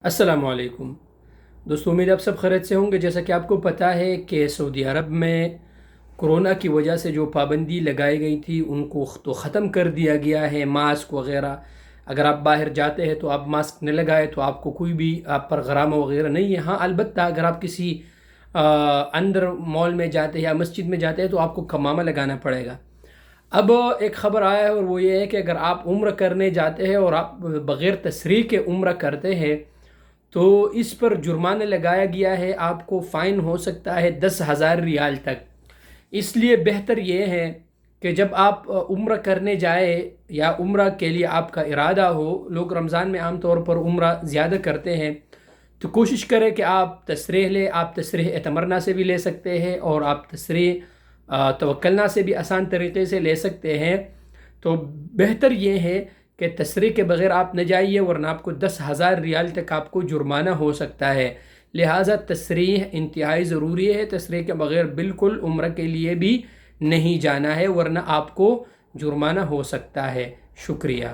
السلام علیکم دوستو، امید آپ سب خیریت سے ہوں گے۔ جیسا کہ آپ کو پتہ ہے کہ سعودی عرب میں کرونا کی وجہ سے جو پابندی لگائی گئی تھی ان کو تو ختم کر دیا گیا ہے، ماسک وغیرہ۔ اگر آپ باہر جاتے ہیں تو آپ ماسک نہ لگائے تو آپ کو کوئی بھی آپ پر غرامہ وغیرہ نہیں ہے۔ ہاں البتہ اگر آپ کسی اندر مال میں جاتے ہیں یا مسجد میں جاتے ہیں تو آپ کو کمامہ لگانا پڑے گا۔ اب ایک خبر آیا ہے اور وہ یہ ہے کہ اگر آپ عمرہ کرنے جاتے ہیں اور آپ بغیر تصریح کے عمرہ کرتے ہیں تو اس پر جرمانہ لگایا گیا ہے، آپ کو فائن ہو سکتا ہے 10,000 ریال تک۔ اس لیے بہتر یہ ہے کہ جب آپ عمرہ کرنے جائے یا عمرہ کے لیے آپ کا ارادہ ہو، لوگ رمضان میں عام طور پر عمرہ زیادہ کرتے ہیں، تو کوشش کریں کہ آپ تصریح لیں۔ آپ تصریح اعتمرنا سے بھی لے سکتے ہیں اور آپ تصریح توکلنا سے بھی آسان طریقے سے لے سکتے ہیں۔ تو بہتر یہ ہے کہ تصریح کے بغیر آپ نہ جائیے، ورنہ آپ کو 10,000 ریال تک آپ کو جرمانہ ہو سکتا ہے۔ لہٰذا تصریح انتہائی ضروری ہے۔ تصریح کے بغیر بالکل عمرہ کے لیے بھی نہیں جانا ہے، ورنہ آپ کو جرمانہ ہو سکتا ہے۔ شکریہ۔